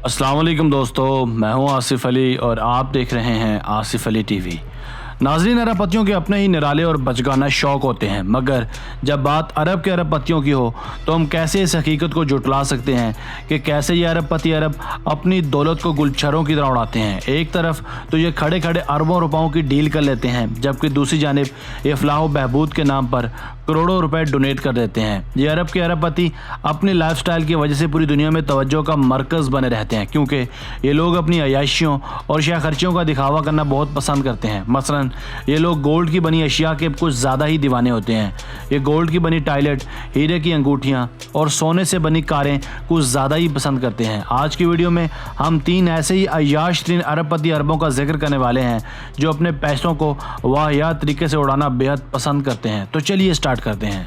अस्सलाम वालेकुम दोस्तों, मैं हूं आसिफ अली और आप देख रहे हैं आसिफ अली टीवी। नाज़रीन, अरबपतियों के अपने ही निराले और बचगाना शौक़ होते हैं, मगर जब बात अरब के अरबपतियों की हो तो हम कैसे इस हकीकत को जुटला सकते हैं कि कैसे ये अरबपति अरब अपनी दौलत को गुलछरों की तरह उड़ाते हैं। एक तरफ तो ये खड़े खड़े अरबों रुपयों की डील कर लेते हैं, जबकि दूसरी जानिब ये फलाह व बहबूद के नाम पर करोड़ों रुपए डोनेट कर देते हैं। ये अरब के अरबपति अपनी लाइफस्टाइल की वजह से पूरी दुनिया में तवज्जो का मरकज़ बने रहते हैं, क्योंकि ये लोग अपनी अयाशियों और शय खर्चियों का दिखावा करना बहुत पसंद करते हैं। मसलन ये लोग गोल्ड की बनी अशिया के कुछ ज़्यादा ही दीवाने होते हैं। ये गोल्ड की बनी टॉयलेट, हीरे की अंगूठियाँ और सोने से बनी कारें कुछ ज़्यादा ही पसंद करते हैं। आज की वीडियो में हम 3 ऐसे ही अय्याश तरीन अरबपति अरबों का जिक्र करने वाले हैं जो अपने पैसों को वाहियात तरीके से उड़ाना बेहद पसंद करते हैं। तो चलिए स्टार्ट करते हैं।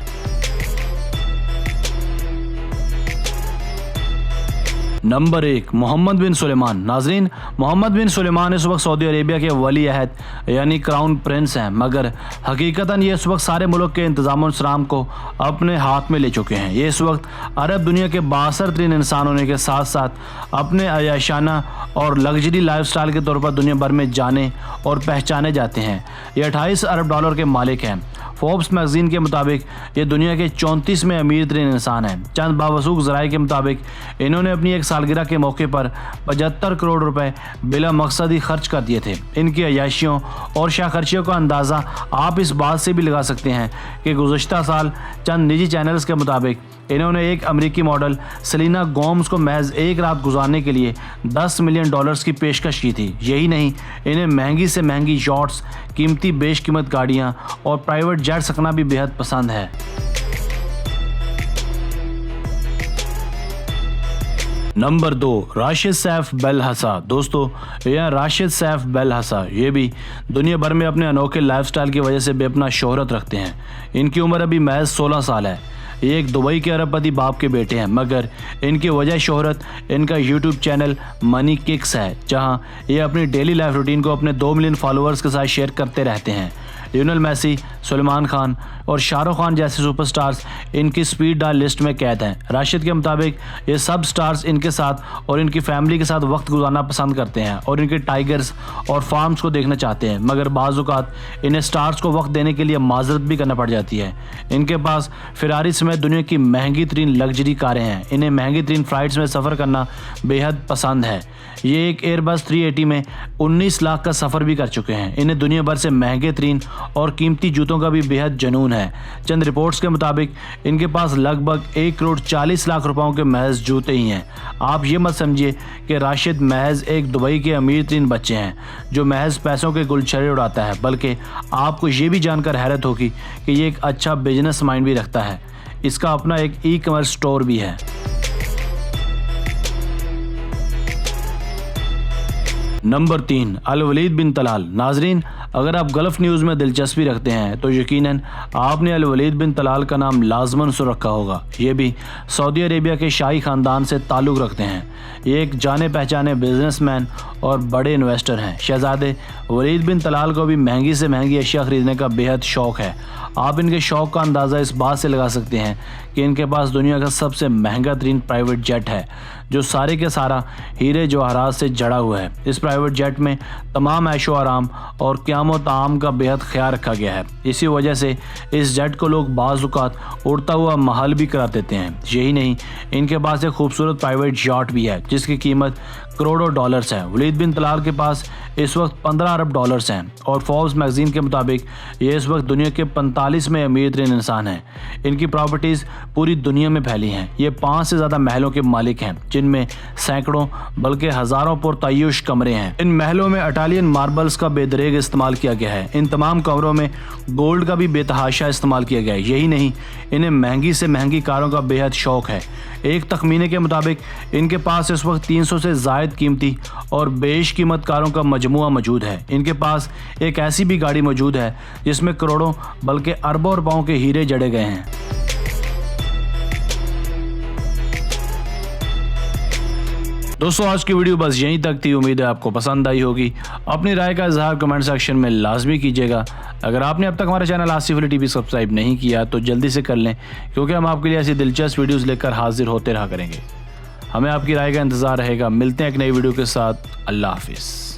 नंबर 1, मोहम्मद बिन सुलेमान। नाजरीन, मोहम्मद बिन सुलेमान इस वक्त सऊदी अरेबिया के वली अहद यानी क्राउन प्रिंस हैं, मगर हकीकतन ये इस वक्त सारे मुल्क के इंतज़ाम और इंसराम को अपने हाथ में ले चुके हैं। ये इस वक्त अरब दुनिया के बासर तरीन इंसान होने के साथ साथ अपने अयाशाना और लग्जरी लाइफस्टाइल के तौर पर दुनिया भर में जाने और पहचाने जाते हैं। ये 28 अरब डॉलर के मालिक हैं। फोर्ब्स मैगजीन के मुताबिक ये दुनिया के 34वें अमीर तरीन इंसान हैं। चंद बावसूख ज़राए के मुताबिक इन्होंने अपनी एक सालगिरह के मौके पर 75 करोड़ रुपए बिला मकसद ही खर्च कर दिए थे। इनकी अयाशियों और शय खर्चियों का अंदाज़ा आप इस बात से भी लगा सकते हैं कि गुज़श्ता साल चंद निजी चैनल्स के मुताबिक इन्होंने एक अमेरिकी मॉडल सेलिना गोम्स को महज एक रात गुजारने के लिए $10 मिलियन की पेशकश की थी। यही नहीं, इन्हें महंगी से महंगी यॉट्स, कीमती बेशकीमत गाड़ियाँ और प्राइवेट जेट सकना भी बेहद पसंद है। नंबर 2, राशिद सैफ बेलहसा। दोस्तों, यह राशिद सैफ बेलहसा ये भी दुनिया भर में अपने अनोखे लाइफस्टाइल की वजह से बेपना शोहरत रखते हैं। इनकी उम्र अभी महज 16 साल है। ये एक दुबई के अरबपति बाप के बेटे हैं, मगर इनकी वजह शोहरत इनका यूट्यूब चैनल मनी किक्स है, जहां ये अपनी डेली लाइफ रूटीन को अपने 2 मिलियन फॉलोअर्स के साथ शेयर करते रहते हैं। लियोनेल मेसी, सलमान खान और शाहरुख खान जैसे सुपरस्टार्स इनकी स्पीड डायल लिस्ट में कैद हैं। राशिद के मुताबिक ये सब स्टार्स इनके साथ और इनकी फैमिली के साथ वक्त गुजारना पसंद करते हैं और इनके टाइगर्स और फार्म्स को देखना चाहते हैं, मगर बाज़-औक़ात इन्हें स्टार्स को वक्त देने के लिए माजरत भी करना पड़ जाती है। इनके पास फेरारी समेत दुनिया की महंगी तरीन लग्जरी कारें हैं। इन्हें महंगी तरीन फ़्लाइट्स में सफ़र करना बेहद पसंद है। ये एक एयरबस 380 में 19 लाख का सफ़र भी कर चुके हैं। इन्हें दुनिया भर से महंगे तरीन और कीमती जूतों का भी बेहद जुनून है। चंद रिपोर्ट्स के मुताबिक इनके पास लगभग 1 करोड़ 40 लाख रुपयों के महज जूते ही हैं। आप ये मत समझिए कि राशिद महज एक दुबई के अमीर तरीन बच्चे हैं जो महज पैसों के गुलछरे उड़ाता है, बल्कि आपको ये भी जानकर हैरत होगी कि ये एक अच्छा बिजनेस माइंड भी रखता है। इसका अपना एक ई-कॉमर्स स्टोर भी है। नंबर 3, अल वलीद बिन तलाल। नाजरीन, अगर आप गल्फ़ न्यूज़ में दिलचस्पी रखते हैं तो यकीनन आपने अल वलीद बिन तलाल का नाम लाजमन सुन रखा होगा। ये भी सऊदी अरेबिया के शाही ख़ानदान से ताल्लुक़ रखते हैं। ये एक जाने पहचाने बिजनेसमैन और बड़े इन्वेस्टर हैं। शहज़ादे वलीद बिन तलाल को भी महंगी से महंगी अशिया ख़रीदने का बेहद शौक़ है। आप इनके शौक़ का अंदाज़ा इस बात से लगा सकते हैं कि इनके पास दुनिया का सबसे महंगा तरीन प्राइवेट जेट है, जो सारे के सारा हीरे जवाहरात से जड़ा हुआ है। इस प्राइवेट जेट में तमाम ऐशो आराम और क़याम ताम का बेहद ख्याल रखा गया है। इसी वजह से इस जेट को लोग बाज़-औक़ात उड़ता हुआ महल भी करा देते हैं। यही नहीं, इनके पास एक खूबसूरत प्राइवेट याट भी है जिसकी कीमत करोड़ों डॉलर्स है। वलीद बिन तलाल के पास इस वक्त 15 अरब डॉलर्स हैं और फोर्ब्स मैगजीन के मुताबिक ये इस वक्त दुनिया के 45वें अमीर तरीन इंसान हैं। इनकी प्रॉपर्टीज़ पूरी दुनिया में फैली हैं। ये 5 से ज़्यादा महलों के मालिक हैं, जिनमें सैकड़ों बल्कि हज़ारों पुरतय्युश कमरे हैं। इन महलों में इटालियन मार्बल्स का बेदरेग इस्तेमाल किया गया है। इन तमाम कमरों में गोल्ड का भी बेतहाशा इस्तेमाल किया गया है। यही नहीं, इन्हें महंगी से महंगी कारों का बेहद शौक़ है। एक तखमीने के मुताबिक इनके पास इस वक्त 300 से ज़ायद कीमती और बेशकीमत कारों का मजमुआ मौजूद है। इनके पास एक ऐसी भी गाड़ी मौजूद है जिसमें करोड़ों बल्कि अरबों रुपयों के हीरे जड़े गए हैं। दोस्तों, आज की वीडियो बस यहीं तक थी। उम्मीद है आपको पसंद आई होगी। अपनी राय का इजहार कमेंट सेक्शन में लाजमी कीजिएगा। अगर आपने अब तक हमारा channel Asif Ali TV subscribe नहीं किया तो जल्दी से कर लें, क्योंकि हम आपके लिए ऐसी दिलचस्प वीडियोस लेकर हाजिर होते रहा करेंगे। हमें आपकी राय का इंतज़ार रहेगा। मिलते हैं एक नई वीडियो के साथ। अल्लाह हाफिज़।